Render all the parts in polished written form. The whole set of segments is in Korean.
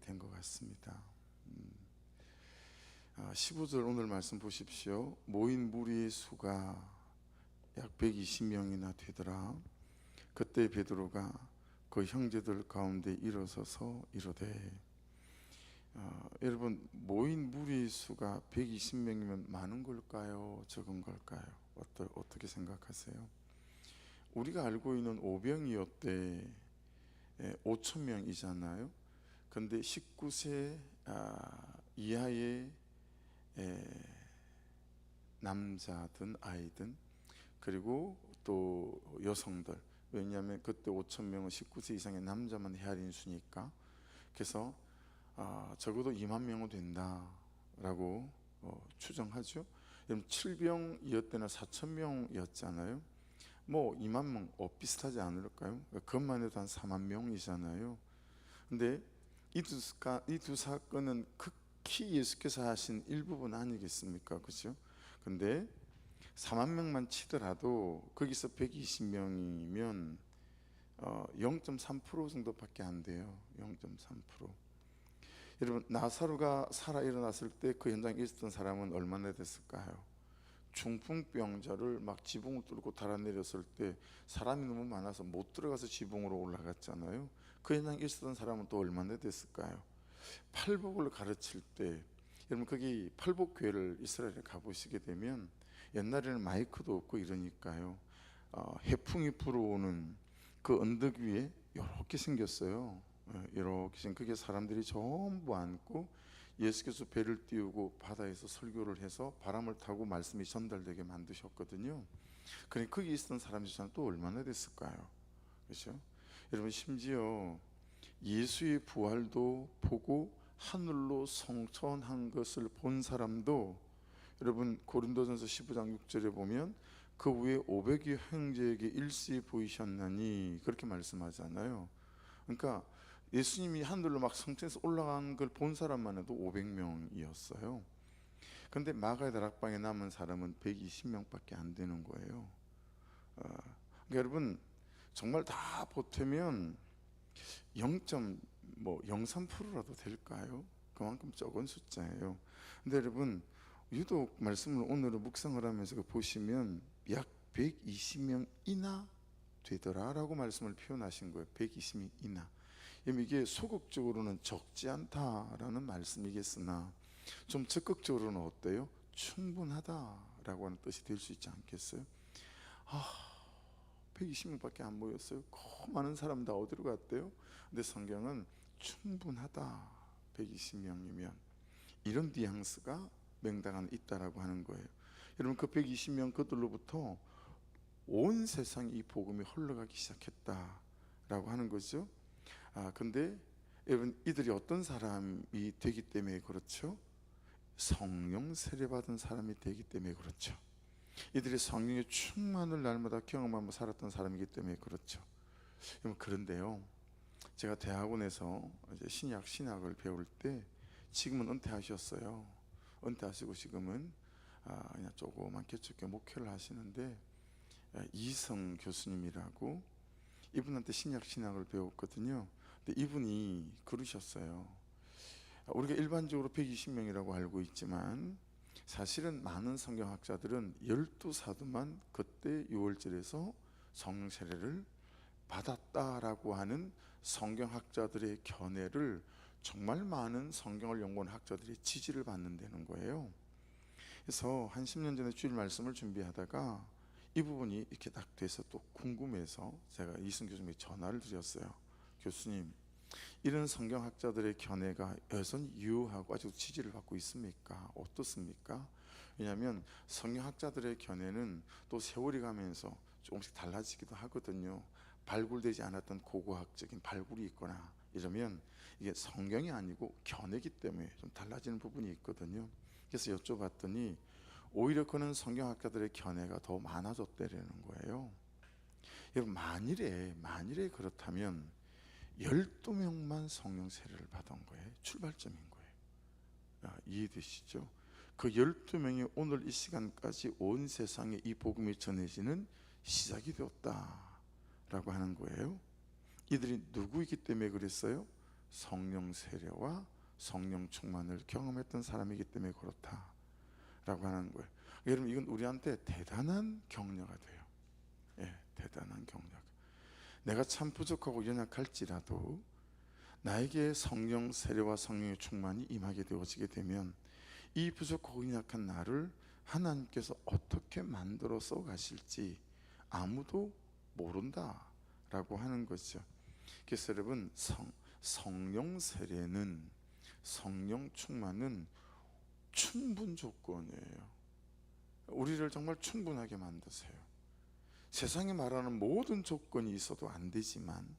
된 것 같습니다. 15절 오늘 말씀 보십시오. 모인 무리의 수가 약 120명이나 되더라. 그때 베드로가 그 형제들 가운데 일어서서 이르되, 여러분, 모인 무리의 수가 120명이면 많은 걸까요? 적은 걸까요? 어떻게 생각하세요? 우리가 알고 있는 오병이어 때 5천 명이잖아요. 근데 19세 이하의 남자든 아이든, 그리고 또 여성들, 왜냐하면 그때 5천 명은 19세 이상의 남자만 헤아린 수니까. 그래서 적어도 2만 명은 된다라고 추정하죠. 여러분, 7병이었대나 4천 명이었잖아요. 뭐 2만 명 비슷하지 않을까요? 그것만 해도 한 4만 명이잖아요. 근데 이 두 사건은 극히 예수께서 하신 일부분 아니겠습니까? 그죠? 근데 4만 명만 치더라도 거기서 120명이면 0.3% 정도밖에 안 돼요. 0.3%. 여러분, 나사로가 살아 일어났을 때 그 현장에 있었던 사람은 얼마나 됐을까요? 중풍병자를 막 지붕을 뚫고 달아내렸을 때 사람이 너무 많아서 못 들어가서 지붕으로 올라갔잖아요. 그 현장에 있었던 사람은 또 얼마나 됐을까요? 팔복을 가르칠 때, 여러분, 거기 팔복교회를 이스라엘에 가보시게 되면 옛날에는 마이크도 없고 이러니까요, 해풍이 불어오는 그 언덕 위에 이렇게 생겼어요. 이렇게 생긴, 그게 사람들이 전부 앉고 예수께서 배를 띄우고 바다에서 설교를 해서 바람을 타고 말씀이 전달되게 만드셨거든요. 그러니까 거기 있었던 사람들이 또 얼마나 됐을까요? 그렇죠? 여러분, 심지어 예수의 부활도 보고 하늘로 성천한 것을 본 사람도, 여러분, 고린도전서 15장 6절에 보면 그 후에 500여 형제에게 일시 보이셨나니 그렇게 말씀하잖아요. 그러니까 예수님이 하늘로 막 성천에서 올라간 걸 본 사람만 해도 500명이었어요. 근데 마가의 다락방에 남은 사람은 120명밖에 안 되는 거예요. 그러니까 여러분, 정말 다 보태면 0.03%라도 될까요? 그만큼 적은 숫자예요. 근데 여러분, 유독 말씀을 오늘은 묵상을 하면서 보시면 약 120명 이나 되더라라고 말씀을 표현하신 거예요. 120명 이나. 이게 소극적으로는 적지 않다라는 말씀이겠으나 좀 적극적으로는 어때요? 충분하다라고 하는 뜻이 될 수 있지 않겠어요? 120명밖에 안 모였어요. 그 많은 사람 다 어디로 갔대요? 근데 성경은 충분하다, 120명이면, 이런 뉘앙스가 맹당한 있다라고 하는 거예요. 여러분, 그 120명 그들로부터 온 세상에 이 복음이 흘러가기 시작했다라고 하는 거죠. 근데 여러분, 이들이 어떤 사람이 되기 때문에 그렇죠? 성령 세례 받은 사람이 되기 때문에 그렇죠. 이들이 성령의 충만을 날마다 경험하며 살았던 사람이기 때문에 그렇죠. 그런데요, 제가 대학원에서 이제 신약을 배울 때, 지금은 은퇴하셨어요. 은퇴하시고 지금은 그냥 조그만 개척교 목회를 하시는데, 이성 교수님이라고, 이분한테 신약을 배웠거든요. 근데 이분이 그러셨어요. 우리가 일반적으로 120명이라고 알고 있지만 사실은 많은 성경학자들은 12사도만 그때 6월절에서 성령 세례를 받았다라고 하는 성경학자들의 견해를 정말 많은 성경을 연구하는 학자들이 지지를 받는다는 거예요. 그래서 한 10년 전에 주일 말씀을 준비하다가 이 부분이 이렇게 딱 돼서 또 궁금해서 제가 이승 교수님에게 전화를 드렸어요. 교수님, 이런 성경학자들의 견해가 여전히 유효하고 아직도 지지를 받고 있습니까? 어떻습니까? 왜냐하면 성경학자들의 견해는 또 세월이 가면서 조금씩 달라지기도 하거든요. 발굴되지 않았던 고고학적인 발굴이 있거나 이러면 이게 성경이 아니고 견해이기 때문에 좀 달라지는 부분이 있거든요. 그래서 여쭤봤더니 오히려 그는 성경학자들의 견해가 더 많아졌다는 거예요. 여러분, 만일에 그렇다면 12명만 성령 세례를 받은 거예요. 출발점인 거예요. 이해되시죠? 그 12명이 오늘 이 시간까지 온 세상에 이 복음이 전해지는 시작이 되었다라고 하는 거예요. 이들이 누구이기 때문에 그랬어요? 성령 세례와 성령 충만을 경험했던 사람이기 때문에 그렇다라고 하는 거예요. 여러분, 이건 우리한테 대단한 격려가 돼요. 예, 대단한 격려. 내가 참 부족하고 연약할지라도 나에게 성령 세례와 성령의 충만이 임하게 되어지게 되면 이 부족하고 연약한 나를 하나님께서 어떻게 만들어서 가실지 아무도 모른다라고 하는 거죠. 그래서 여러분, 성령 세례는, 성령 충만은 충분 조건이에요. 우리를 정말 충분하게 만드세요. 세상이 말하는 모든 조건이 있어도 안 되지만,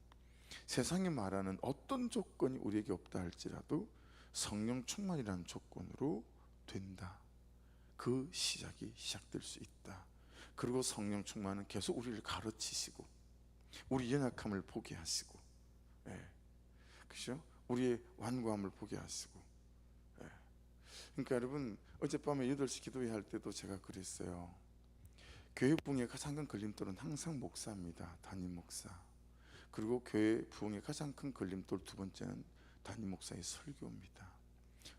세상이 말하는 어떤 조건이 우리에게 없다 할지라도 성령 충만이라는 조건으로 된다. 그 시작이 시작될 수 있다. 그리고 성령 충만은 계속 우리를 가르치시고 우리 연약함을 보게 하시고, 그죠? 우리의 완고함을 보게 하시고. 그러니까 여러분, 어젯밤에 8시 기도회 할 때도 제가 그랬어요. 교회 부흥의 가장 큰 걸림돌은 항상 목사입니다. 담임 목사. 그리고 교회 부흥의 가장 큰 걸림돌 두 번째는 담임 목사의 설교입니다.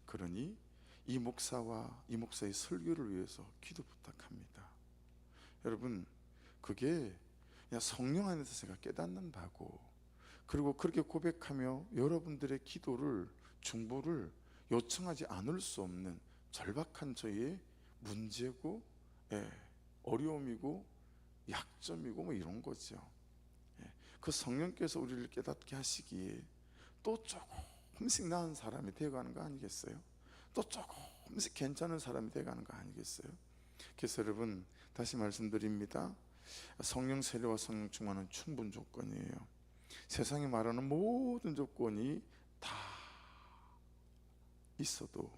그러니 이 목사와 이 목사의 설교를 위해서 기도 부탁합니다. 여러분, 그게 그냥 성령 안에서 제가 깨닫는 바고, 그리고 그렇게 고백하며 여러분들의 기도를, 중보를 요청하지 않을 수 없는 절박한 저희의 문제고, 어려움이고 약점이고 뭐 이런 거죠. 그 성령께서 우리를 깨닫게 하시기에 또 조금씩 나은 사람이 되어가는 거 아니겠어요? 또 조금씩 괜찮은 사람이 되어가는 거 아니겠어요? 그래서 여러분, 다시 말씀드립니다. 성령 세례와 성령 충만은 충분 조건이에요. 세상이 말하는 모든 조건이 다 있어도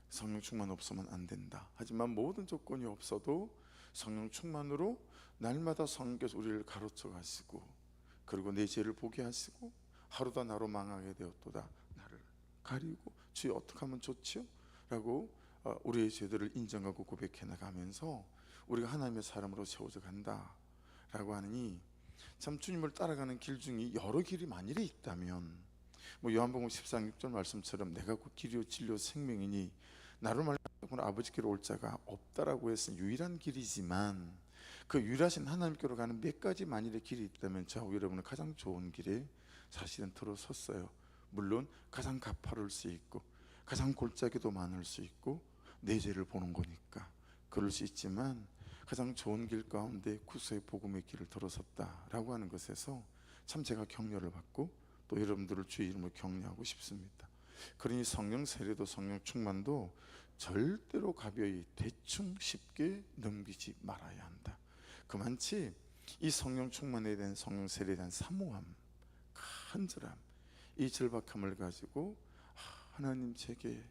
성령 충만 없으면 안 된다. 하지만 모든 조건이 없어도 성령 충만으로 날마다 성령께서 우리를 가르쳐 가시고, 그리고 내 죄를 보게 하시고, 하루다 나로 망하게 되었도다 나를 가리고 주여 어떻게 하면 좋지요? 라고 우리의 죄들을 인정하고 고백해 나가면서 우리가 하나님의 사람으로 세워져 간다 라고 하느니, 참 주님을 따라가는 길 중에 여러 길이 만일에 있다면, 요한복음 14장 6절 말씀처럼 내가 곧 길이요 진리요 생명이니 나를 말고 아버지께로 올 자가 없다라고 해서 유일한 길이지만, 그 유일하신 하나님께로 가는 몇 가지 만일의 길이 있다면 저하고 여러분은 가장 좋은 길에 사실은 들어섰어요. 물론 가장 가파를 수 있고 가장 골짜기도 많을 수 있고 내 죄를 보는 거니까 그럴 수 있지만, 가장 좋은 길 가운데 구속의 복음의 길을 들어섰다라고 하는 것에서 참 제가 격려를 받고 또 여러분들을 주의 이름으로 격려하고 싶습니다. 그러니 성령 세례도 성령 충만도 절대로 가벼이 대충 쉽게 넘기지 말아야 한다. 그만치 이 성령 충만에 대한, 성령 세례에 대한 사모함, 간절함, 이 절박함을 가지고 하나님, 제게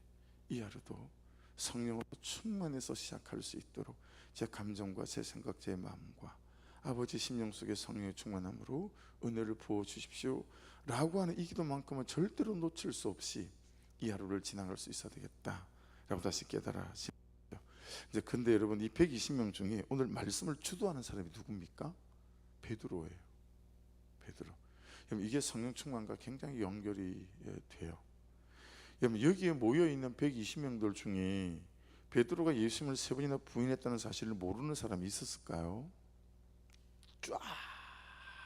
이 하루도 성령으로 충만해서 시작할 수 있도록 제 감정과 제 생각, 제 마음과 아버지 심령 속에 성령의 충만함으로 은혜를 부어주십시오 라고 하는 이 기도만큼은 절대로 놓칠 수 없이 이 하루를 지나갈 수 있어야 되겠다 라고 다시 깨달아지죠. 이제 근데 여러분, 이 120명 중에 오늘 말씀을 주도하는 사람이 누굽니까? 베드로예요. 베드로. 이게 성령 충만과 굉장히 연결이 돼요. 여기에 모여있는 120명들 중에 베드로가 예수님을 3번이나 부인했다는 사실을 모르는 사람이 있었을까요? 쫙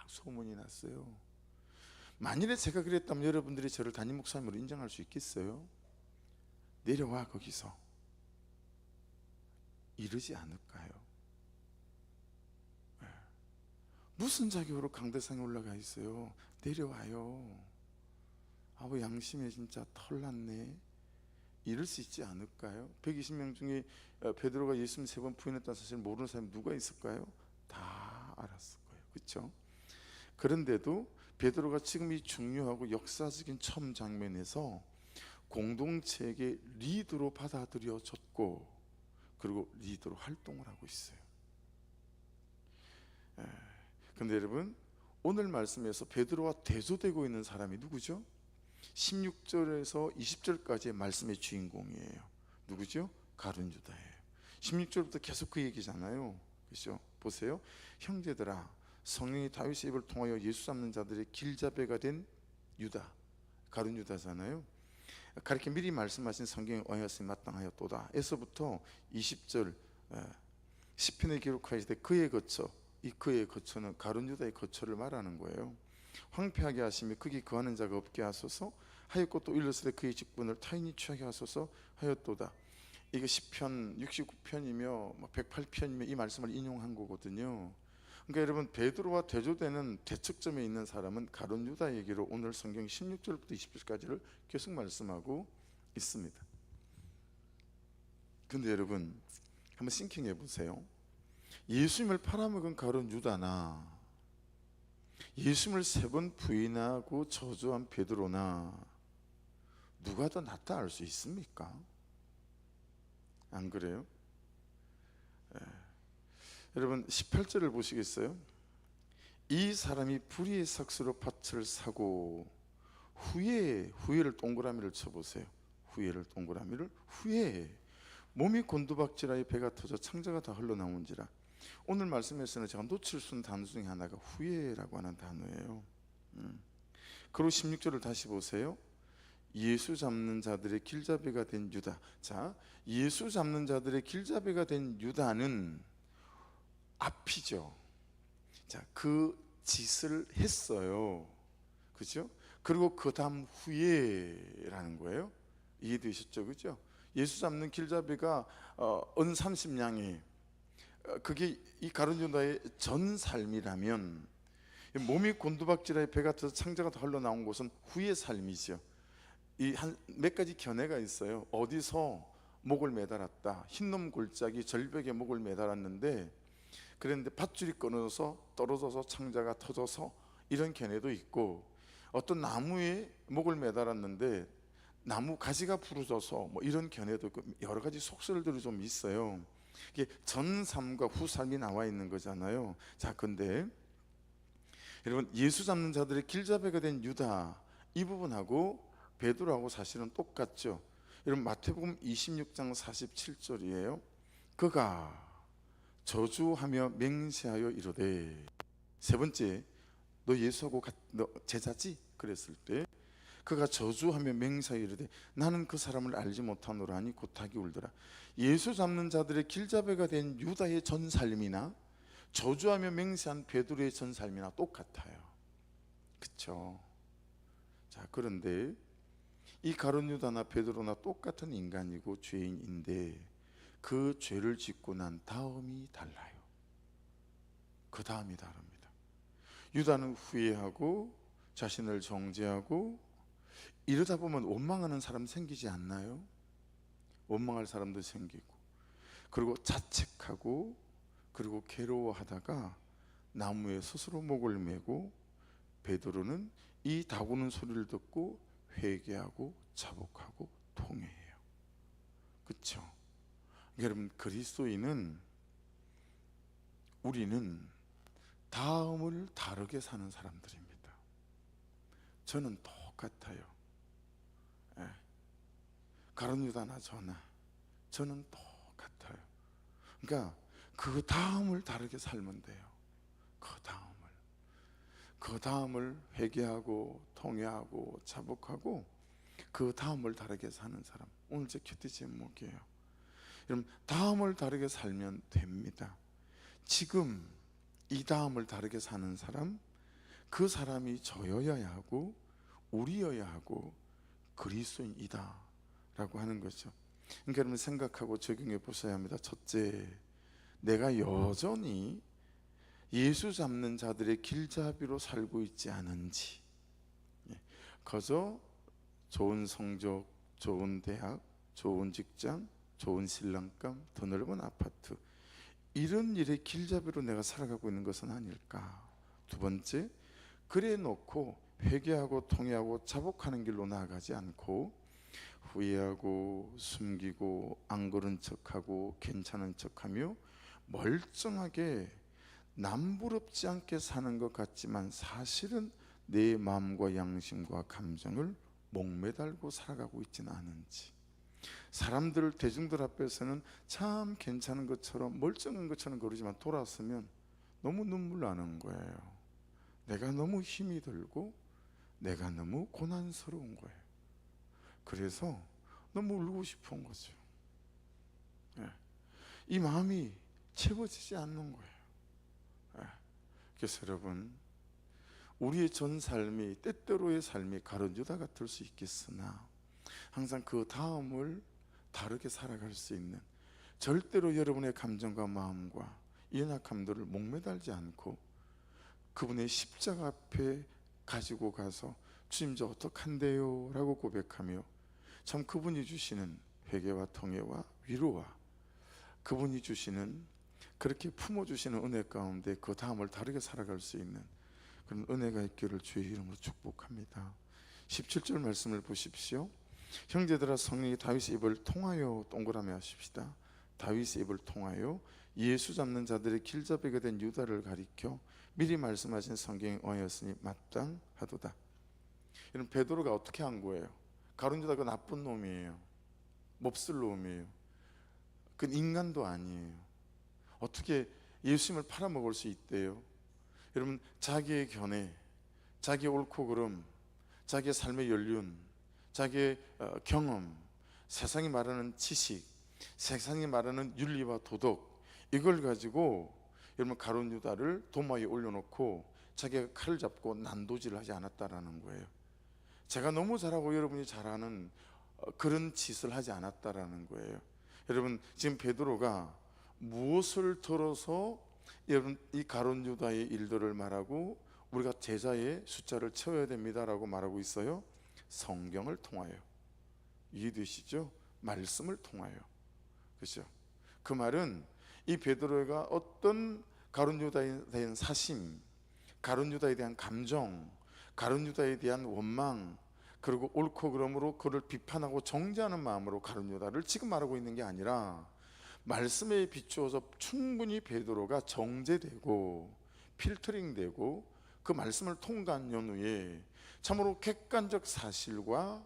소문이 났어요. 만일에 제가 그랬다면 여러분들이 저를 담임 목사님으로 인정할 수 있겠어요? 내려와 거기서, 이러지 않을까요? 무슨 자격으로 강대상에 올라가 있어요? 내려와요. 아우, 양심에 진짜 털났네, 이럴 수 있지 않을까요? 120명 중에 베드로가 예수님 3번 부인했다는 사실을 모르는 사람이 누가 있을까요? 다 알았을 거예요. 그렇죠? 그런데도 베드로가 지금 이 중요하고 역사적인 처음 장면에서 공동체에게 리더로 받아들여졌고, 그리고 리더로 활동을 하고 있어요. 근데 여러분, 오늘 말씀에서 베드로와 대조되고 있는 사람이 누구죠? 16절에서 20절까지의 말씀의 주인공이에요. 누구죠? 가룟 유다예요. 16절부터 계속 그 얘기잖아요. 그렇죠? 보세요. 형제들아, 성령이 다윗의 입을 통하여 예수 잡는 자들의 길잡이가 된 유다, 가룟 유다잖아요. 그렇게 미리 말씀하신 성경의 언약이 마땅하였도다 에서부터 20절 시편에 기록하시되 그의 거처, 이 그의 거처는 가룟 유다의 거처를 말하는 거예요. 황폐하게 하시며 거기 거하는 자가 없게 하소서 하였고 또 일러스되 그의 직분을 타인이 취하게 하소서 하였도다. 이거 시편 69편이며 108편이며 이 말씀을 인용한 거거든요. 그러니까 여러분, 베드로와 대조되는 대척점에 있는 사람은 가룟 유다에게로 오늘 성경 16절부터 20절까지를 계속 말씀하고 있습니다. 근데 여러분, 한번 싱킹해 보세요. 예수님을 팔아먹은 가룟 유다나 예수님을 3번 부인하고 저주한 베드로나 누가 더 낫다 할 수 있습니까? 안 그래요? 여러분 18절을 보시겠어요? 이 사람이 불의의 삭스로 밭을 사고 후에를 동그라미를 쳐보세요. 후에 몸이 곤두박질하여 배가 터져 창자가 다 흘러나온지라. 오늘 말씀에서는 제가 놓칠 수 있는 단어 중에 하나가 후에라고 하는 단어예요. 그리고 16절을 다시 보세요. 예수 잡는 자들의 길잡이가 된 유다. 자, 예수 잡는 자들의 길잡이가 된 유다는 앞이죠. 자, 그 짓을 했어요. 그죠? 그리고 그 다음 후에라는 거예요. 이해되셨죠? 그죠? 예수 잡는 길잡이가 은 30냥이 그게 이 가룟 유다의 전 삶이라면 몸이 곤두박질하여 배가 터져 창자가 다 흘러나온 곳은 후의 삶이죠. 이 한 몇 가지 견해가 있어요. 어디서 목을 매달았다. 흰놈 골짜기 절벽에 목을 매달았는데 그랬는데 밧줄이 끊어져서 떨어져서 창자가 터져서 이런 견해도 있고, 어떤 나무에 목을 매달았는데 나무 가지가 부러져서 뭐 이런 견해도 있고, 여러 가지 속설들이 좀 있어요. 이게 전 삶과 후 삶이 나와 있는 거잖아요. 자, 근데 여러분, 예수 잡는 자들의 길잡이가 된 유다, 이 부분하고 베드로하고 사실은 똑같죠. 여러분, 마태복음 26장 47절이에요. 그가 저주하며 맹세하여 이르되, 세 번째, 너 예수하고 너 제자지? 그랬을 때 그가 저주하며 맹세하여 이르되 나는 그 사람을 알지 못하노라 하니 곧 닭이 울더라. 예수 잡는 자들의 길잡이가 된 유다의 전 삶이나 저주하며 맹세한 베드로의 전 삶이나 똑같아요. 그렇죠? 자, 그런데 이 가룟 유다나 베드로나 똑같은 인간이고 죄인인데 그 죄를 짓고 난 다음이 달라요. 그 다음이 다릅니다. 유다는 후회하고 자신을 정죄하고 이러다 보면 원망하는 사람 생기지 않나요? 원망할 사람도 생기고, 그리고 자책하고, 그리고 괴로워하다가 나무에 스스로 목을 메고, 베드로는 이 다구는 소리를 듣고 회개하고 자복하고 통회해요. 그렇죠? 여러분, 그리스도인은, 우리는 다음을 다르게 사는 사람들입니다. 저는 똑같아요. 가룟 유다나 저는 똑같아요. 그러니까 그 다음을 다르게 살면 돼요. 그 다음을 회개하고 통회하고 자복하고 그 다음을 다르게 사는 사람, 오늘 제 큐티 제목이에요. 여러분, 다음을 다르게 살면 됩니다. 지금 이 다음을 다르게 사는 사람, 그 사람이 저여야 하고 우리여야 하고 그리스도인이다 라고 하는 거죠. 그러니까 여러분, 생각하고 적용해 보셔야 합니다. 첫째, 내가 여전히 예수 잡는 자들의 길잡이로 살고 있지 않은지, 그저 좋은 성적, 좋은 대학, 좋은 직장, 좋은 신랑감, 더 넓은 아파트, 이런 일의 길잡이로 내가 살아가고 있는 것은 아닐까. 두 번째, 그래 놓고 회개하고 통회하고 자복하는 길로 나아가지 않고 후회하고 숨기고 안 그런 척하고 괜찮은 척하며 멀쩡하게 남부럽지 않게 사는 것 같지만 사실은 내 마음과 양심과 감정을 목매달고 살아가고 있지는 않은지, 사람들, 대중들 앞에서는 참 괜찮은 것처럼 멀쩡한 것처럼 그러지만 돌아서면 너무 눈물 나는 거예요. 내가 너무 힘이 들고 내가 너무 고난스러운 거예요. 그래서 너무 울고 싶은 거죠. 예. 이 마음이 채워지지 않는 거예요. 예. 그래서 여러분, 우리의 전 삶이 때때로의 삶이 가룟유다 같을 수 있겠으나 항상 그 다음을 다르게 살아갈 수 있는, 절대로 여러분의 감정과 마음과 연약함들을 목매달지 않고 그분의 십자가 앞에 가지고 가서 주님 저 어떡한데요? 라고 고백하며 참 그분이 주시는 회개와 통회와 위로와 그분이 주시는, 그렇게 품어주시는 은혜 가운데 그 다음을 다르게 살아갈 수 있는 그런 은혜가 있기를 주의 이름으로 축복합니다. 17절 말씀을 보십시오. 형제들아, 성령이 다윗의 입을 통하여, 동그라미 하십시다. 다윗의 입을 통하여 예수 잡는 자들의 길잡이가 된 유다를 가리켜 미리 말씀하신 성경에 응하였으니 마땅하도다. 이런 베드로가 어떻게 한 거예요? 가룟 유다가 나쁜 놈이에요. 몹쓸 놈이에요. 그 인간도 아니에요. 어떻게 예수님을 팔아먹을 수 있대요? 여러분, 자기의 견해, 자기의 옳고 그름, 자기의 삶의 연륜, 자기의 경험, 세상이 말하는 지식, 세상이 말하는 윤리와 도덕, 이걸 가지고 여러분 가룟 유다를 도마에 올려놓고 자기가 칼을 잡고 난도질을 하지 않았다라는 거예요. 제가 너무 잘하고 여러분이 잘하는 그런 짓을 하지 않았다라는 거예요. 여러분, 지금 베드로가 무엇을 들어서 여러분 이 가룟 유다의 일들을 말하고 우리가 제자의 숫자를 채워야 됩니다라고 말하고 있어요? 성경을 통하여. 이해되시죠? 말씀을 통하여. 그렇죠? 그 말은 이 베드로가 어떤 가룟 유다에 대한 사심, 가룟 유다에 대한 감정, 가룟 유다에 대한 원망, 그리고 옳고 그름으로 그를 비판하고 정죄하는 마음으로 가룟 유다를 지금 말하고 있는 게 아니라 말씀에 비추어서 충분히 베드로가 정죄되고 필터링되고 그 말씀을 통과한 후에 참으로 객관적 사실과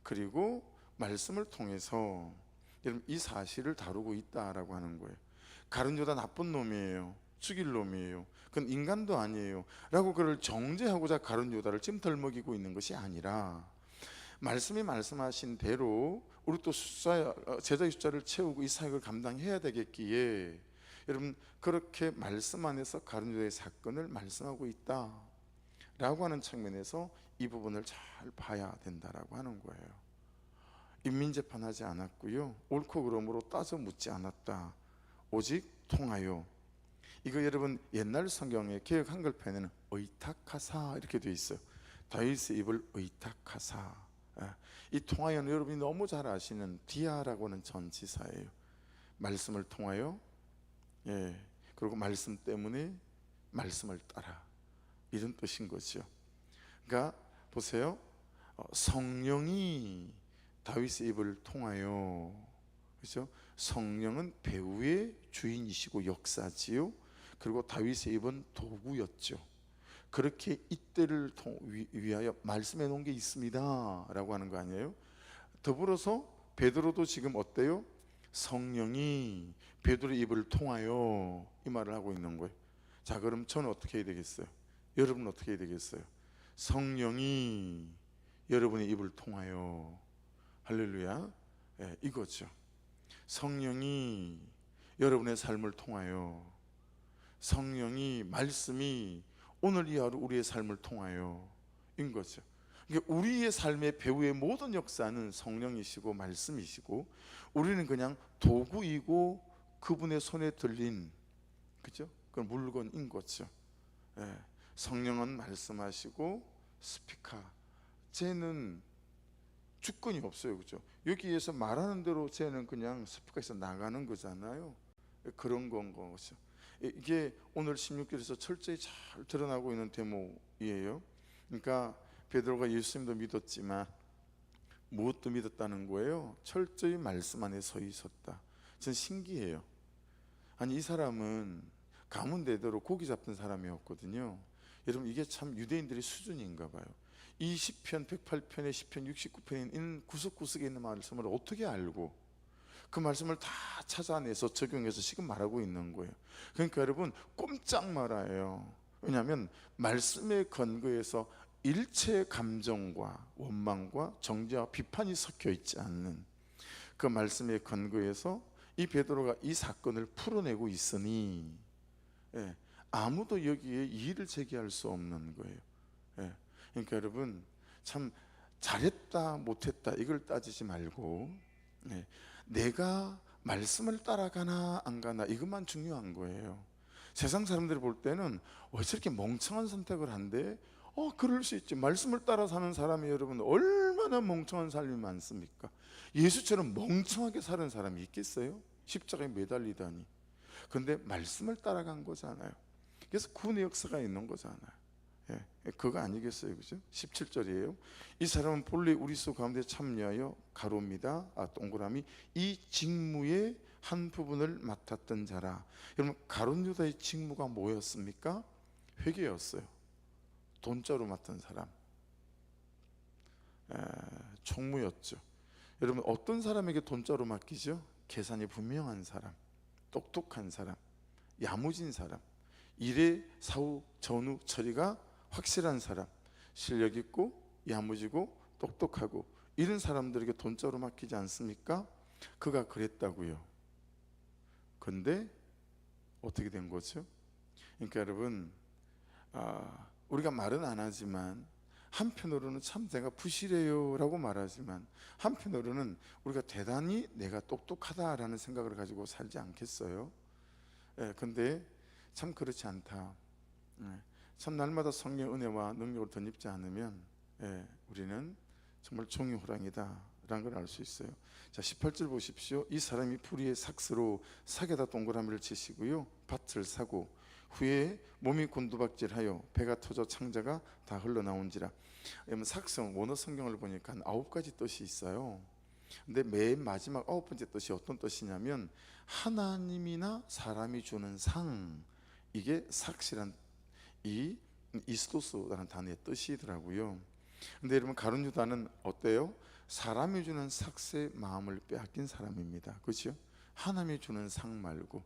그리고 말씀을 통해서 여러분 이 사실을 다루고 있다라고 하는 거예요. 가룟 유다 나쁜 놈이에요. 죽일 놈이에요. 그건 인간도 아니에요. 라고 그를 정죄하고자 가룟 유다를 지금 덜먹이고 있는 것이 아니라 말씀이 말씀하신 대로 우리 또 제자의 숫자를 채우고 이 사역을 감당해야 되겠기에 여러분 그렇게 말씀 안에서 가룟 유다의 사건을 말씀하고 있다 라고 하는 측면에서 이 부분을 잘 봐야 된다라고 하는 거예요. 인민재판하지 않았고요, 옳고 그름으로 따져 묻지 않았다. 오직 통하여. 이거 여러분 옛날 성경의 개역 한글편에는 의탁하사 이렇게 되어 있어요. 다윗의 입을 의탁하사. 이 통하여는 여러분이 너무 잘 아시는 디아라고 하는 전치사예요. 말씀을 통하여, 그리고 말씀 때문에 말씀을 따라, 이런 뜻인 거죠. 그러니까 보세요, 성령이 다윗의 입을 통하여, 그렇죠? 성령은 배후의 주인이시고 역사지요. 그리고 다윗의 입은 도구였죠. 그렇게 이때를 위하여 말씀해 놓은 게 있습니다 라고 하는 거 아니에요? 더불어서 베드로도 지금 어때요? 성령이 베드로의 입을 통하여 이 말을 하고 있는 거예요. 자, 그럼 저는 어떻게 해야 되겠어요? 여러분은 어떻게 해야 되겠어요? 성령이 여러분의 입을 통하여. 할렐루야. 이거죠. 성령이 여러분의 삶을 통하여, 성령이 말씀이 오늘 이 하루 우리의 삶을 통하여 인 거죠. 그러니까 우리의 삶의 배후의 모든 역사는 성령이시고 말씀이시고 우리는 그냥 도구이고 그분의 손에 들린, 그죠? 그 물건인 거죠. 성령은 말씀하시고 스피커, 쟤는 주권이 없어요, 그죠? 여기에서 말하는 대로 쟤는 그냥 스피커에서 나가는 거잖아요. 그런 건 거죠. 이게 오늘 16절에서 철저히 잘 드러나고 있는 대목이에요. 그러니까 베드로가 예수님도 믿었지만 무엇도 믿었다는 거예요? 철저히 말씀 안에 서 있었다. 전 신기해요. 아니, 이 사람은 가문 대대로 고기 잡던 사람이었거든요. 여러분, 이게 참 유대인들의 수준인가 봐요. 이 시편 108편에 시편 69편에 있는 구석구석에 있는 말씀을 어떻게 알고 그 말씀을 다 찾아내서 적용해서 지금 말하고 있는 거예요. 그러니까 여러분 꼼짝 말아요. 왜냐하면 말씀에 근거해서 일체의 감정과 원망과 정죄와 비판이 섞여 있지 않는 그 말씀에 근거해서 이 베드로가 이 사건을 풀어내고 있으니 아무도 여기에 이의를 제기할 수 없는 거예요. 그러니까 여러분, 참 잘했다 못했다 이걸 따지지 말고 내가 말씀을 따라가나 안 가나 이것만 중요한 거예요. 세상 사람들이 볼 때는 왜 저렇게 멍청한 선택을 한대? 그럴 수 있지. 말씀을 따라 사는 사람이 여러분 얼마나 멍청한 삶이 많습니까? 예수처럼 멍청하게 사는 사람이 있겠어요? 십자가에 매달리다니. 근데 말씀을 따라간 거잖아요. 그래서 구원의 역사가 있는 거잖아요. 그거 아니겠어요, 그죠? 17절이에요. 이 사람은 본래 우리 수 가운데 참여하여 가로입니다. 동그라미 이 직무의 한 부분을 맡았던 자라. 여러분, 가룟 유다의 직무가 뭐였습니까? 회계였어요. 돈자루 맡은 사람, 총무였죠. 여러분, 어떤 사람에게 돈자루 맡기죠? 계산이 분명한 사람, 똑똑한 사람, 야무진 사람, 일의 사후 전후 처리가 확실한 사람, 실력 있고 야무지고 똑똑하고 이런 사람들에게 돈자루 맡기지 않습니까? 그가 그랬다고요. 근데 어떻게 된 거죠? 그러니까 여러분, 우리가 말은 안 하지만 한편으로는 참 내가 부실해요 라고 말하지만 한편으로는 우리가 대단히 내가 똑똑하다라는 생각을 가지고 살지 않겠어요? 근데 참 그렇지 않다. 참 날마다 성령의 은혜와 능력을 덧입지 않으면 우리는 정말 종이 호랑이다 라는 걸 알 수 있어요. 자, 18절 보십시오. 이 사람이 불의의 삭스로 sak에다 동그라미를 치시고요, 밭을 사고 후에 몸이 곤두박질하여 배가 터져 창자가 다 흘러나온지라. 삭성 원어 성경을 보니까 한 9가지 뜻이 있어요. 근데 맨 마지막 9번째 뜻이 어떤 뜻이냐면 하나님이나 사람이 주는 상, 이게 삭시란 이 이스도스라는 단어의 뜻이더라고요. 근데 여러분, 가룟 유다는 어때요? 사람이 주는 삭스의 마음을 빼앗긴 사람입니다. 그렇죠? 하나님이 주는 상 말고.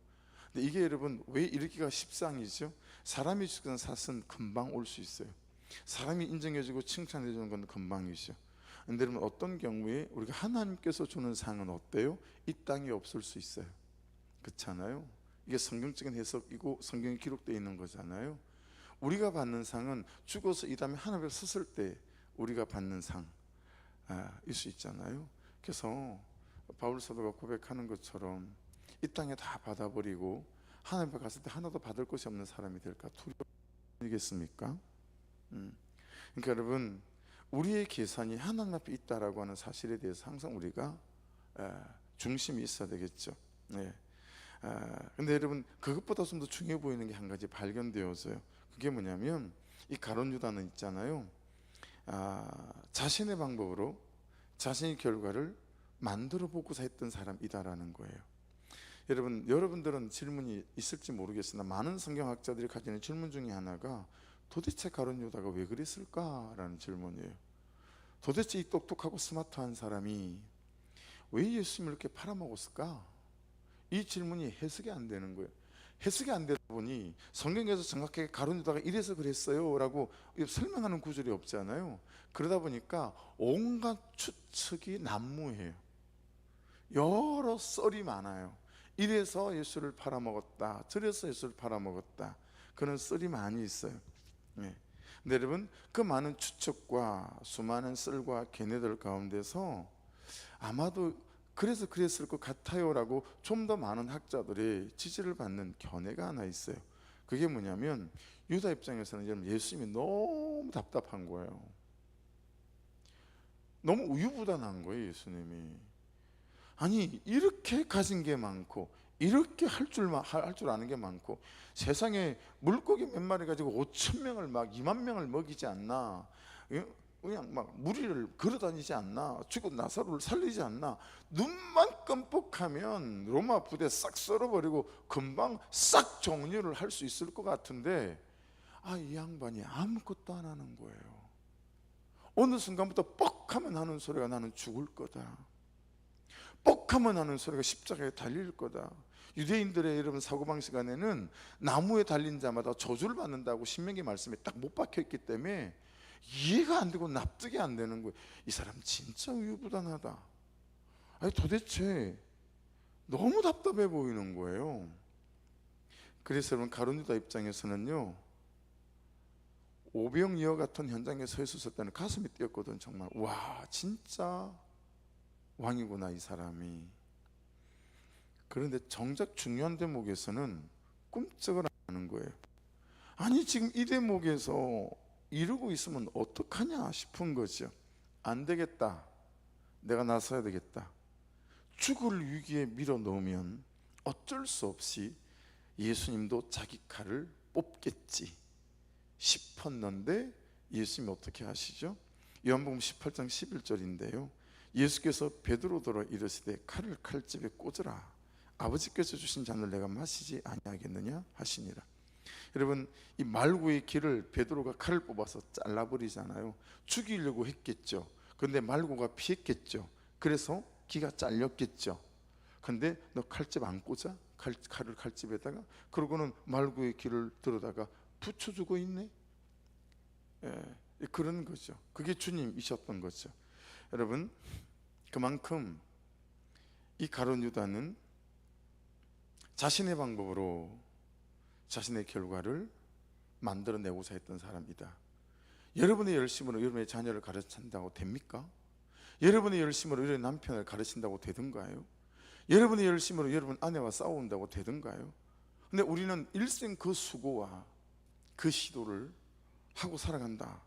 근데 이게 여러분 왜 이렇게가 십상이죠? 사람이 주는 삭은 금방 올 수 있어요. 사람이 인정해주고 칭찬해주는 건 금방이죠. 근데 여러분, 어떤 경우에 우리가 하나님께서 주는 상은 어때요? 이 땅에 없을 수 있어요. 그렇잖아요? 이게 성경적인 해석이고 성경에 기록되어 있는 거잖아요. 우리가 받는 상은 죽어서 이 다음에 하나님 앞에 섰을 때 우리가 받는 상일 수 있잖아요. 그래서 바울 사도가 고백하는 것처럼 이 땅에 다 받아버리고 하나님 앞에 갔을 때 하나도 받을 것이 없는 사람이 될까 두려워지겠습니까? 그러니까 여러분, 우리의 계산이 하나님 앞에 있다라고 하는 사실에 대해서 항상 우리가 중심이 있어야 되겠죠. 근데 여러분, 그것보다 좀 더 중요해 보이는 게 한 가지 발견되어서요. 그게 뭐냐면 이 가룟 유다는 있잖아요, 자신의 방법으로 자신의 결과를 만들어 보고자 했던 사람이다라는 거예요. 여러분들은 질문이 있을지 모르겠으나 많은 성경학자들이 가지는 질문 중에 하나가 도대체 가룟 유다가 왜 그랬을까라는 질문이에요. 도대체 이 똑똑하고 스마트한 사람이 왜 예수님을 이렇게 팔아먹었을까? 이 질문이 해석이 안 되는 거예요. 해석이 안 되다 보니 성경에서 정확하게 가룟 유다가 이래서 그랬어요 라고 설명하는 구절이 없잖아요. 그러다 보니까 온갖 추측이 난무해요. 여러 썰이 많아요. 이래서 예수를 팔아먹었다, 저래서 예수를 팔아먹었다, 그런 썰이 많이 있어요. 근데 여러분, 그 많은 추측과 수많은 썰과 걔네들 가운데서 아마도 그래서 그랬을 것 같아요 라고 좀 더 많은 학자들이 지지를 받는 견해가 하나 있어요. 그게 뭐냐면 유다 입장에서는 예수님이 너무 답답한 거예요. 너무 우유부단한 거예요. 예수님이 아니 이렇게 가진 게 많고 이렇게 할 줄 아는 게 많고 세상에 물고기 몇 마리 가지고 5,000명을 막 2만 명을 먹이지 않나, 그냥 막 무리를 걸어다니지 않나, 죽은 나사로를 살리지 않나, 눈만 끔뻑하면 로마 부대 싹 썰어버리고 금방 싹 정리를 할 수 있을 것 같은데 이 양반이 아무것도 안 하는 거예요. 어느 순간부터 뻑하면 하는 소리가 나는 죽을 거다, 뻑하면 하는 소리가 십자가에 달릴 거다. 유대인들의 여러분 사고방식 안에는 나무에 달린 자마다 저주를 받는다고 신명기 말씀에 딱 못 박혀 있기 때문에 이해가 안 되고 납득이 안 되는 거예요. 이 사람 진짜 우유부단하다. 아니 도대체 너무 답답해 보이는 거예요. 그래서 여러분 가룟 유다 입장에서는요, 오병이어 같은 현장에 서 있었을 때는 가슴이 뛰었거든. 정말 와 진짜 왕이구나 이 사람이. 그런데 정작 중요한 대목에서는 꿈쩍을 안 하는 거예요. 아니 지금 이 대목에서 이러고 있으면 어떡하냐 싶은 거죠. 안 되겠다, 내가 나서야 되겠다. 죽을 위기에 밀어 넣으면 어쩔 수 없이 예수님도 자기 칼을 뽑겠지 싶었는데, 예수님이 어떻게 하시죠? 요한복음 18장 11절인데요 예수께서 베드로더러 이르시되 칼을 칼집에 꽂으라. 아버지께서 주신 잔을 내가 마시지 아니하겠느냐 하시니라. 여러분, 이 말구의 길을 베드로가 칼을 뽑아서 잘라버리잖아요. 죽이려고 했겠죠. 그런데 말구가 피했겠죠. 그래서 기가 잘렸겠죠. 근데 너 칼집 안 꽂아? 칼을 칼집에다가. 그러고는 말구의 길을 들어다가 붙여주고 있네. 그런 거죠. 그게 주님이셨던 거죠. 여러분, 그만큼 이 가룟 유다는 자신의 방법으로 자신의 결과를 만들어내고자 했던 사람이다. 여러분의 열심으로 여러분의 자녀를 가르친다고 됩니까? 여러분의 열심으로 여러분의 남편을 가르친다고 되든가요? 여러분의 열심으로 여러분 아내와 싸운다고 되든가요? 근데 우리는 일생 그 수고와 그 시도를 하고 살아간다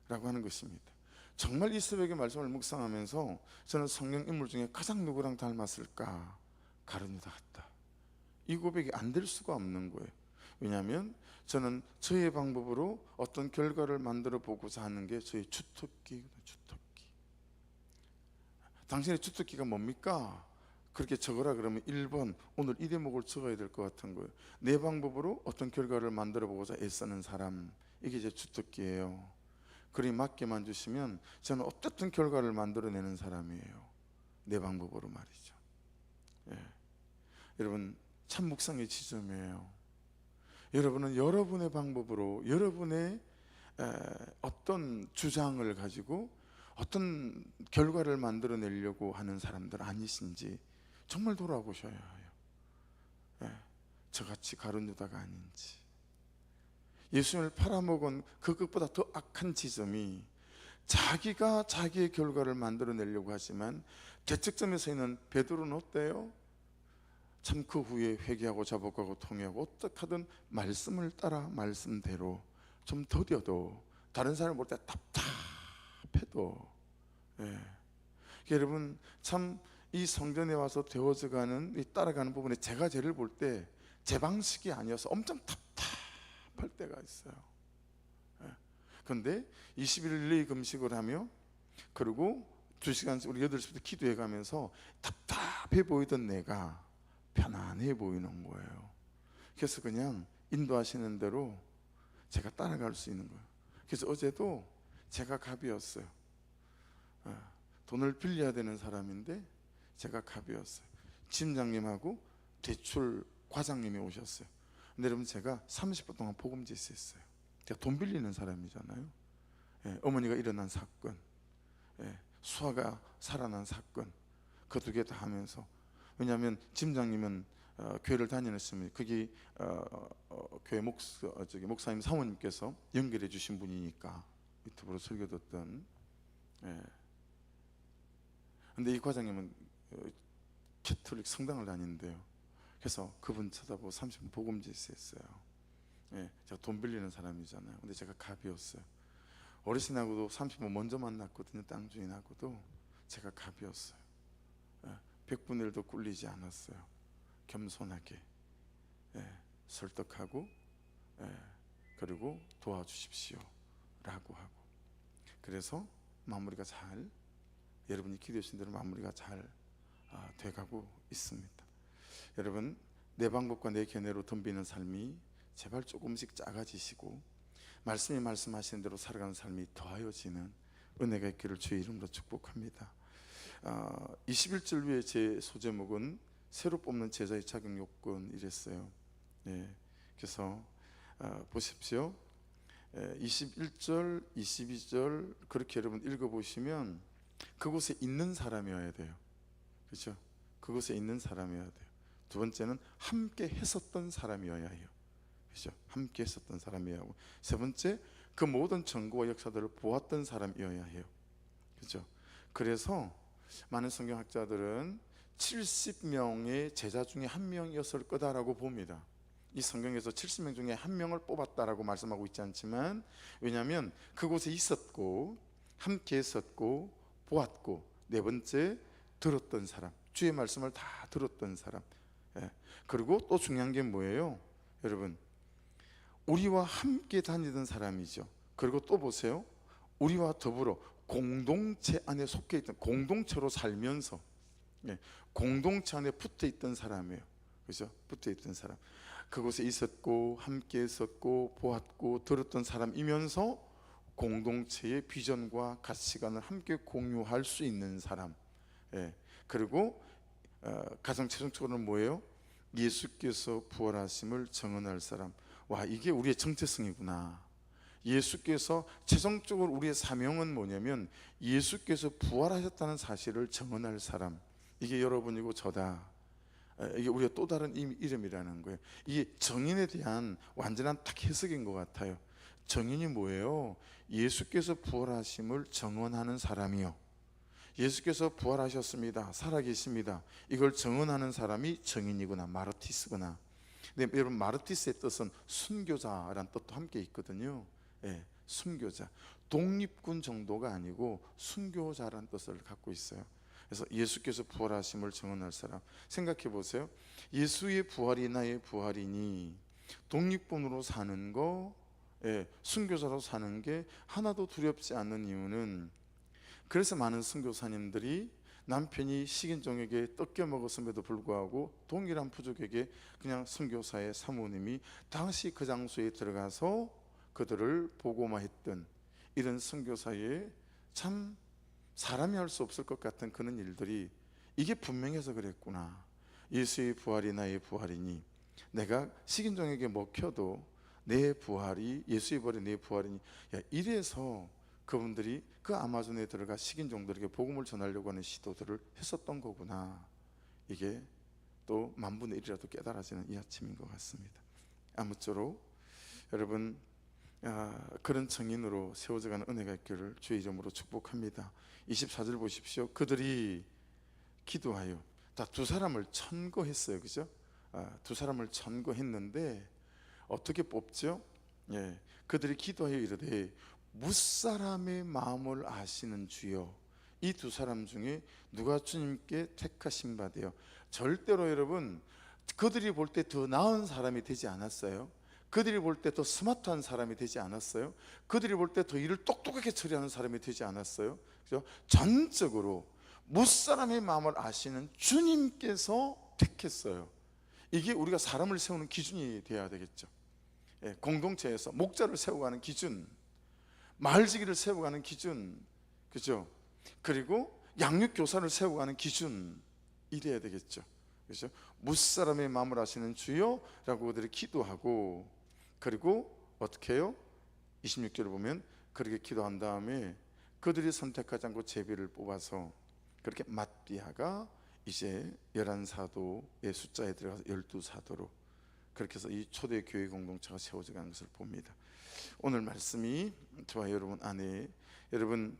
라고 하는 것입니다. 정말 이 새벽의 말씀을 묵상하면서 저는 성경 인물 중에 가장 누구랑 닮았을까? 가룟 유다 같다. 이 고백이 안 될 수가 없는 거예요. 왜냐하면 저는 저의 방법으로 어떤 결과를 만들어 보고자 하는 게 저의 주특기거든요. 주특기. 당신의 주특기가 뭡니까? 그렇게 적어라 그러면 1번 오늘 이 대목을 적어야 될 것 같은 거예요. 내 방법으로 어떤 결과를 만들어 보고자 애쓰는 사람, 이게 제 주특기예요. 그리 맡겨만 주시면 저는 어떻든 결과를 만들어내는 사람이에요. 내 방법으로 말이죠. 여러분, 참 묵상의 지점이에요. 여러분은 여러분의 방법으로 여러분의 어떤 주장을 가지고 어떤 결과를 만들어내려고 하는 사람들 아니신지 정말 돌아보셔야 해요. 저같이 가룟 유다가 아닌지. 예수님을 팔아먹은 그것보다 더 악한 지점이 자기가 자기의 결과를 만들어내려고 하지만 대책점에 서 있는 베드로는 어때요? 참 그 후에 회개하고 자복하고 통회하고 어떻게 하든 말씀을 따라 말씀대로 좀 더뎌도 다른 사람을 볼 때 답답해도 여러분 참 이 성전에 와서 되어져가는 이 따라가는 부분에 제가 쟤를 볼 때 제 방식이 아니어서 엄청 답답할 때가 있어요. 그런데 21일 내에 금식을 하며 그리고 2시간 우리 8시부터 기도해 가면서 답답해 보이던 내가 편안해 보이는 거예요. 그래서 그냥 인도하시는 대로 제가 따라갈 수 있는 거예요. 그래서 어제도 제가 갑이었어요. 돈을 빌려야 되는 사람인데 제가 갑이었어요. 팀장님하고 대출 과장님이 오셨어요. 근데 여러분 제가 30분 동안 복음제스 했어요. 제가 돈 빌리는 사람이잖아요. 어머니가 일어난 사건, 수아가 살아난 사건, 그 두 개 다 하면서. 왜냐하면 팀장님은 교회를 다니셨으면 그게 교회 목사님 사모님께서 연결해 주신 분이니까 유튜브로 설교 듣던. 근데 이 과장님은 캐톨릭 성당을 다니는데요. 그래서 그분 찾아보고 30분 복음제스 했어요. 제가 돈 빌리는 사람이잖아요. 근데 제가 갑이었어요. 어르신하고도 30분 먼저 만났거든요. 땅 주인하고도. 제가 갑이었어요. 100분의 1도 꿀리지 않았어요. 겸손하게 설득하고 그리고 도와주십시오 라고 하고. 그래서 마무리가 잘, 여러분이 기도하신 대로 마무리가 잘 돼가고 있습니다. 여러분, 내 방법과 내 견해로 덤비는 삶이 제발 조금씩 작아지시고 말씀이 말씀하시는 대로 살아가는 삶이 더하여지는 은혜가 있기를 주의 이름으로 축복합니다. 21절 위에 제 소제목은 새로 뽑는 제자의 자격 요건 이랬어요. 그래서 보십시오. 21절, 22절 그렇게 여러분 읽어보시면 그곳에 있는 사람이어야 돼요. 그렇죠? 그곳에 있는 사람이어야 돼요. 두 번째는 함께 했었던 사람이어야 해요. 그렇죠? 함께 했었던 사람이어야 하고, 세 번째 그 모든 정보와 역사들을 보았던 사람이어야 해요. 그렇죠? 그래서 많은 성경학자들은 70명의 제자 중에 한 명이었을 거다라고 봅니다. 이 성경에서 70명 중에 한 명을 뽑았다라고 말씀하고 있지 않지만, 왜냐하면 그곳에 있었고 함께 했었고 보았고, 네 번째 들었던 사람, 주의 말씀을 다 들었던 사람. 그리고 또 중요한 게 뭐예요? 여러분, 우리와 함께 다니던 사람이죠. 그리고 또 보세요. 우리와 더불어 공동체 안에 속해 있던, 공동체로 살면서 공동체 안에 붙어 있던 사람이에요. 그죠? 붙어 있던 사람. 그곳에 있었고 함께 있었고 보았고 들었던 사람이면서 공동체의 비전과 가치관을 함께 공유할 수 있는 사람. 그리고 가장 최종적으로는 뭐예요? 예수께서 부활하심을 증언할 사람. 와, 이게 우리의 정체성이구나. 예수께서 최종적으로 우리의 사명은 뭐냐면 예수께서 부활하셨다는 사실을 증언할 사람. 이게 여러분이고 저다. 이게 우리가 또 다른 이름이라는 거예요. 이게 정인에 대한 완전한 딱 해석인 것 같아요. 정인이 뭐예요? 예수께서 부활하심을 증언하는 사람이요. 예수께서 부활하셨습니다, 살아계십니다, 이걸 증언하는 사람이 정인이구나, 마르티스구나. 근데 여러분, 마르티스의 뜻은 순교자라는 뜻도 함께 있거든요. 순교자, 독립군 정도가 아니고 순교자라는 뜻을 갖고 있어요. 그래서 예수께서 부활하심을 증언할 사람. 생각해 보세요. 예수의 부활이 나의 부활이니 독립군으로 사는 거, 순교자로 사는 게 하나도 두렵지 않는 이유는, 그래서 많은 선교사님들이 남편이 식인종에게 뜯겨 먹었음에도 불구하고 동일한 부족에게 그냥 선교사의 사모님이 다시 그 장소에 들어가서 그들을 보고만 했던, 이런 선교사의 참 사람이 할 수 없을 것 같은 그런 일들이, 이게 분명해서 그랬구나. 예수의 부활이 나의 부활이니, 내가 식인종에게 먹혀도 내 부활이, 예수의 부활이 내 부활이니, 야, 이래서 그분들이 그 아마존에 들어가 식인종들에게 복음을 전하려고 하는 시도들을 했었던 거구나. 이게 또 만분의 일이라도 깨달아지는 이 아침인 것 같습니다. 아무쪼록 여러분, 그런 정인으로 세워져가는 은혜가 있기를 주의 이름으로 축복합니다. 24절 보십시오. 그들이 기도하여, 다 두 사람을 천거했어요. 그죠? 두 사람을 천거했는데 어떻게 뽑죠? 그들이 기도하여 이르되 무사람의 마음을 아시는 주여. 이 두 사람 중에 누가 주님께 택하신 바 되어. 절대로 여러분, 그들이 볼 때 더 나은 사람이 되지 않았어요. 그들이 볼 때 더 스마트한 사람이 되지 않았어요. 그들이 볼 때 더 일을 똑똑하게 처리하는 사람이 되지 않았어요. 그죠? 전적으로 무사람의 마음을 아시는 주님께서 택했어요. 이게 우리가 사람을 세우는 기준이 되어야 되겠죠. 공동체에서 목자를 세워가는 기준, 마을지기를 세워가는 기준, 그죠? 그리고 양육교사를 세워가는 기준, 이래야 되겠죠. 그죠? 무사람의 마음을 아시는 주여 라고 그들이 기도하고, 그리고 어떻게 해요? 26절을 보면 그렇게 기도한 다음에 그들이 선택하지 않고 제비를 뽑아서, 그렇게 맏디아가 이제 11사도의 숫자에 들어가서 12사도로, 그렇게 해서 이 초대교회 공동체가 세워져 가는 것을 봅니다. 오늘 말씀이 저와 여러분 안에, 여러분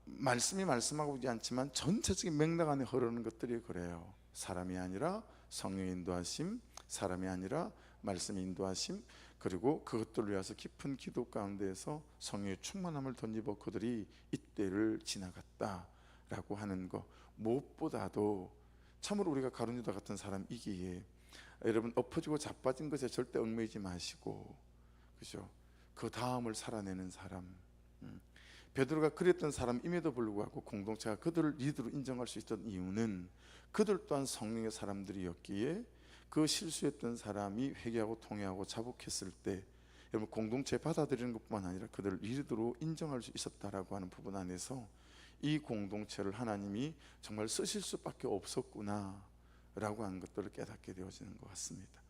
말씀이 말씀하고 있지 않지만 전체적인 맥락 안에 흐르는 것들이 그래요. 사람이 아니라 성령의 인도하심, 사람이 아니라 말씀의 인도하심, 그리고 그것들을 위해서 깊은 기도 가운데에서 성령의 충만함을 덧입어 그들이 이때를 지나갔다라고 하는 것. 무엇보다도 참으로 우리가 가룟 유다 같은 사람이기에, 여러분, 엎어지고 자빠진 것에 절대 얽매이지 마시고, 그죠? 그 다음을 살아내는 사람. 베드로가 그랬던 사람임에도 불구하고 공동체가 그들을 리더로 인정할 수 있던 이유는 그들 또한 성령의 사람들이었기에, 그 실수했던 사람이 회개하고 통회하고 자복했을 때 여러분, 공동체 받아들이는 것뿐만 아니라 그들을 리더로 인정할 수 있었다라고 하는 부분 안에서 이 공동체를 하나님이 정말 쓰실 수밖에 없었구나 라고 하는 것들을 깨닫게 되어지는 것 같습니다.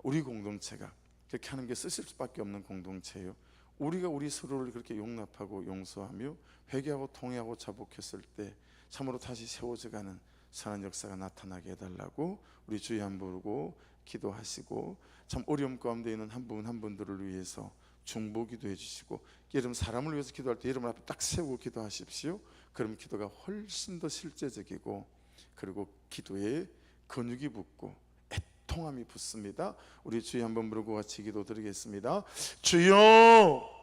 우리 공동체가 그렇게 하는 게 쓰실 수밖에 없는 공동체예요. 우리가 우리 서로를 그렇게 용납하고 용서하며 회개하고 통회하고 자복했을 때 참으로 다시 세워져가는 선한 역사가 나타나게 해달라고 우리 주여 한 번 부르고 기도하시고, 참 어려움 가운데 있는 한 분 한 분들을 위해서 중보기도 해주시고, 여러분 사람을 위해서 기도할 때 여러분 앞에 딱 세우고 기도하십시오. 그럼 기도가 훨씬 더 실제적이고, 그리고 기도에 근육이 붙고 애통함이 붙습니다. 우리 주여 한번 부르고 같이 기도 드리겠습니다. 주여